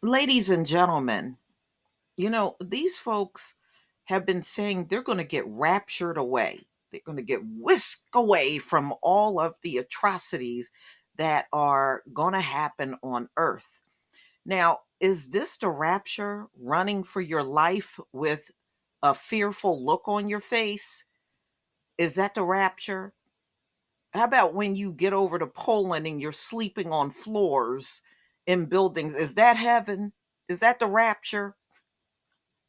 Ladies and gentlemen, these folks have been saying they're going to get raptured away. They're going to get whisked away from all of the atrocities that are going to happen on earth. Now, is this the rapture, running for your life with a fearful look on your face? Is that the rapture? How about when you get over to Poland and you're sleeping on floors in buildings? Is that heaven? Is that the rapture?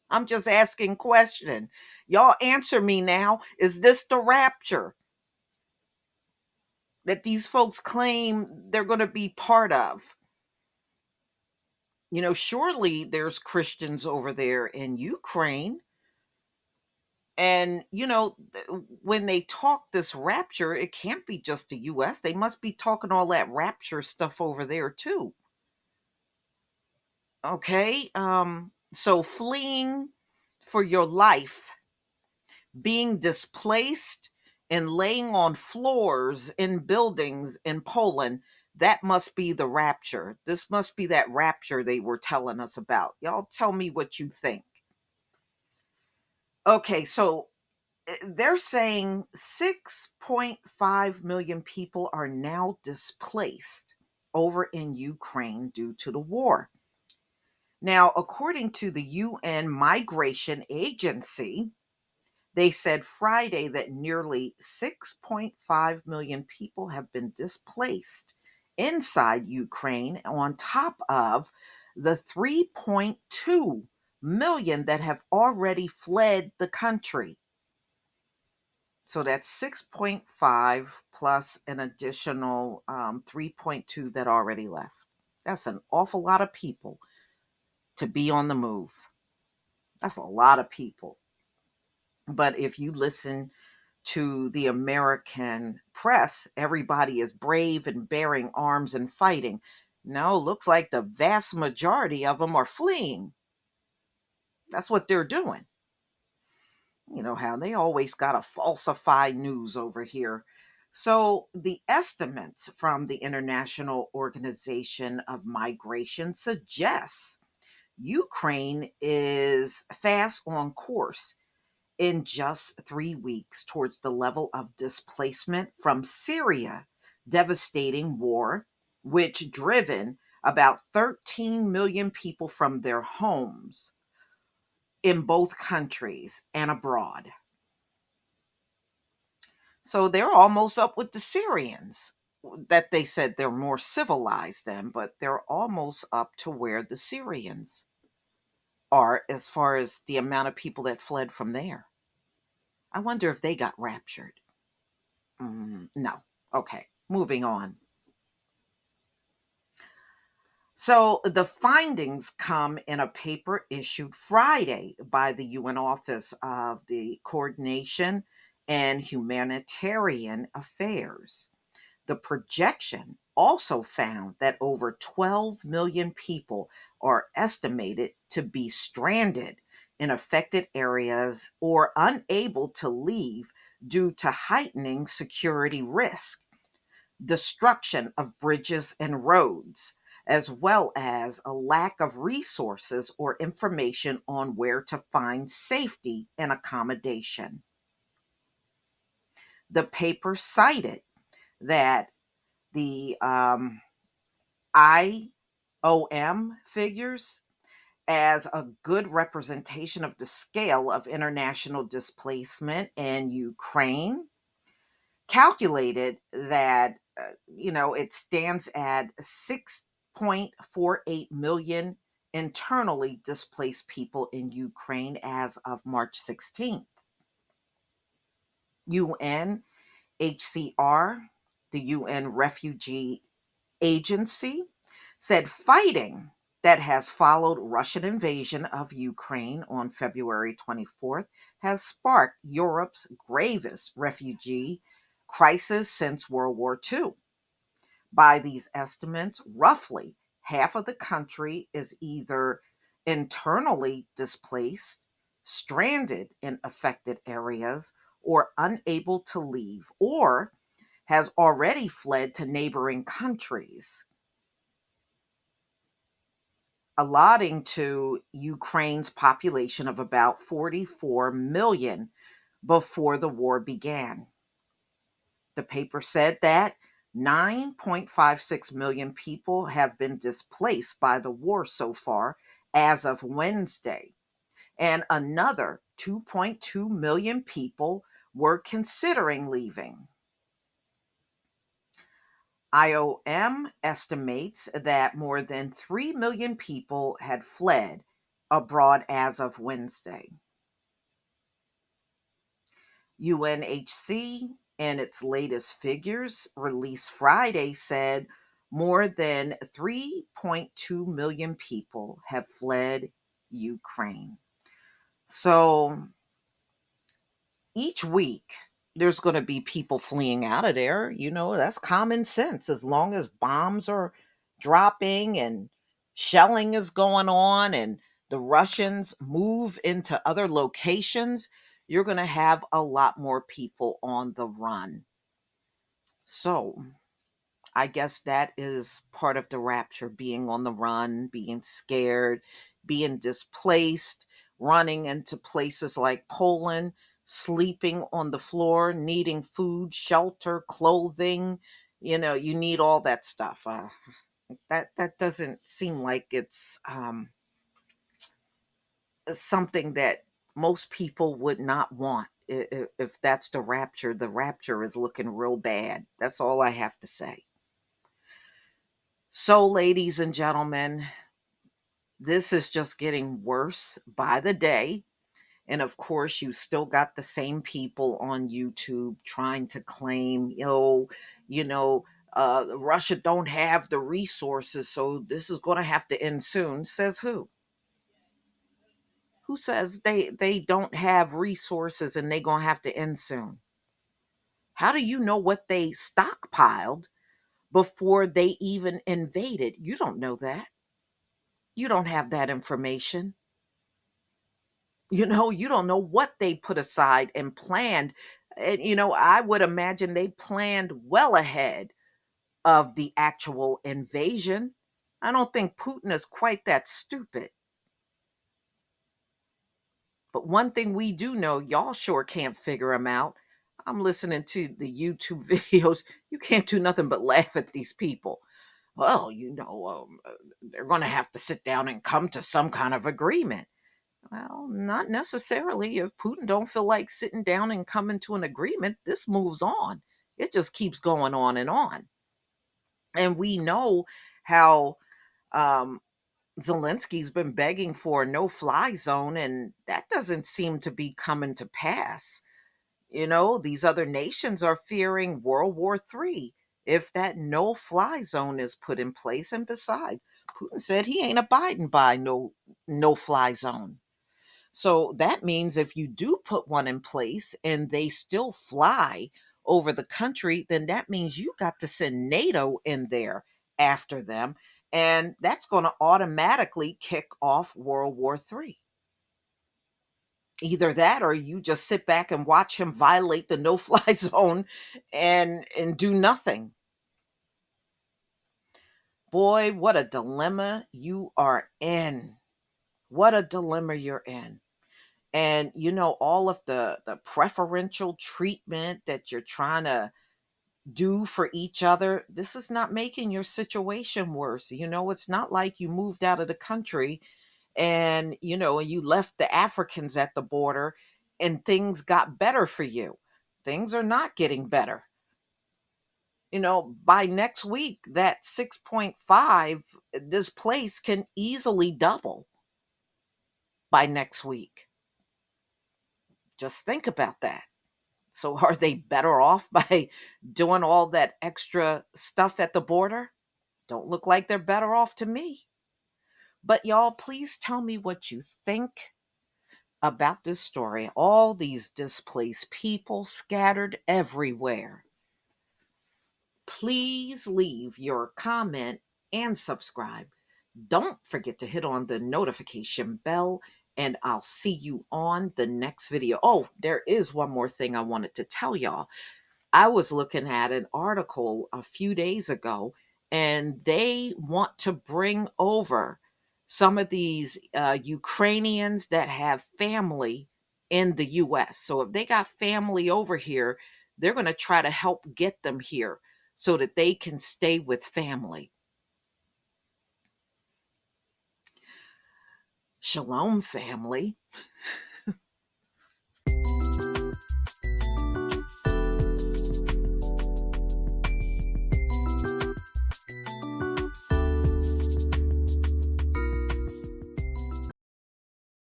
I'm just asking question. Y'all answer me now. Is this the rapture that these folks claim they're going to be part of? Surely there's Christians over there in Ukraine. And, when they talk this rapture, it can't be just the US. They must be talking all that rapture stuff over there too. Okay? So fleeing for your life, being displaced, and laying on floors in buildings in Poland, that must be the rapture. This must be that rapture they were telling us about. Y'all tell me what you think. Okay, so they're saying 6.5 million people are now displaced over in Ukraine due to the war. Now, according to the UN Migration Agency, they said Friday that nearly 6.5 million people have been displaced inside Ukraine, on top of the 3.2 million that have already fled the country. So that's 6.5 plus an additional 3.2 that already left. That's an awful lot of people to be on the move. That's a lot of people. But if you listen to the American press, everybody is brave and bearing arms and fighting. No, looks like the vast majority of them are fleeing. That's what they're doing. You know how they always got to falsify news over here. So, the estimates from the International Organization of Migration suggests Ukraine is fast on course in just 3 weeks towards the level of displacement from Syria, devastating war, which driven about 13 million people from their homes in both countries and abroad. So they're almost up with the Syrians that they said they're more civilized than, but they're almost up to where the Syrians are as far as the amount of people that fled from there. I wonder if they got raptured. No. Okay, moving on. So the findings come in a paper issued Friday by the UN Office of the Coordination and Humanitarian Affairs. The projection also found that over 12 million people are estimated to be stranded in affected areas or unable to leave due to heightening security risk, destruction of bridges and roads, as well as a lack of resources or information on where to find safety and accommodation. The paper cited that the IOM figures as a good representation of the scale of international displacement in Ukraine, calculated that it stands at 6.48 million internally displaced people in Ukraine as of March 16th. UNHCR, the UN Refugee Agency, said fighting that has followed Russian invasion of Ukraine on February 24th has sparked Europe's gravest refugee crisis since World War II. By these estimates, roughly half of the country is either internally displaced, stranded in affected areas, or unable to leave, or has already fled to neighboring countries. allotting to Ukraine's population of about 44 million before the war began. The paper said that 9.56 million people have been displaced by the war so far as of Wednesday, and another 2.2 million people were considering leaving. IOM estimates that more than 3 million people had fled abroad as of Wednesday. UNHC, in its latest figures released Friday, said more than 3.2 million people have fled Ukraine. So each week, there's going to be people fleeing out of there. That's common sense. As long as bombs are dropping and shelling is going on and the Russians move into other locations, you're going to have a lot more people on the run. So I guess that is part of the rapture, being on the run, being scared, being displaced, running into places like Poland, sleeping on the floor, needing food, shelter, clothing. You need all that stuff. That doesn't seem like it's something that most people would not want. If that's the rapture is looking real bad. That's all I have to say. So, ladies and gentlemen, this is just getting worse by the day. And of course, you still got the same people on YouTube trying to claim, you know, Russia don't have the resources, so this is going to have to end soon. Says who? Who says they don't have resources and they going to have to end soon? How do you know what they stockpiled before they even invaded? You don't know that. You don't have that information. You don't know what they put aside and planned. And, I would imagine they planned well ahead of the actual invasion. I don't think Putin is quite that stupid. But one thing we do know, y'all sure can't figure him out. I'm listening to the YouTube videos. You can't do nothing but laugh at these people. Well, they're going to have to sit down and come to some kind of agreement. Well, not necessarily. If Putin don't feel like sitting down and coming to an agreement, this moves on. It just keeps going on and on. And we know how um, Zelensky's been begging for a no-fly zone, and that doesn't seem to be coming to pass. These other nations are fearing World War III if that no-fly zone is put in place. And besides, Putin said he ain't abiding by no-fly zone. So that means if you do put one in place and they still fly over the country, then that means you got to send NATO in there after them. And that's going to automatically kick off World War III. Either that or you just sit back and watch him violate the no fly zone and do nothing. Boy, what a dilemma you are in. What a dilemma you're in. And all of the preferential treatment that you're trying to do for each other, this is not making your situation worse. It's not like you moved out of the country and you left the Africans at the border and things got better for you. Things are not getting better. By next week, that 6.5, this place can easily double by next week. Just think about that. So are they better off by doing all that extra stuff at the border? Don't look like they're better off to me. But y'all, please tell me what you think about this story. All these displaced people scattered everywhere. Please leave your comment and subscribe. Don't forget to hit on the notification bell, and I'll see you on the next video. Oh, there is one more thing I wanted to tell y'all. I was looking at an article a few days ago, and they want to bring over some of these Ukrainians that have family in the US. So if they got family over here, they're going to try to help get them here so that they can stay with family. Shalom, family.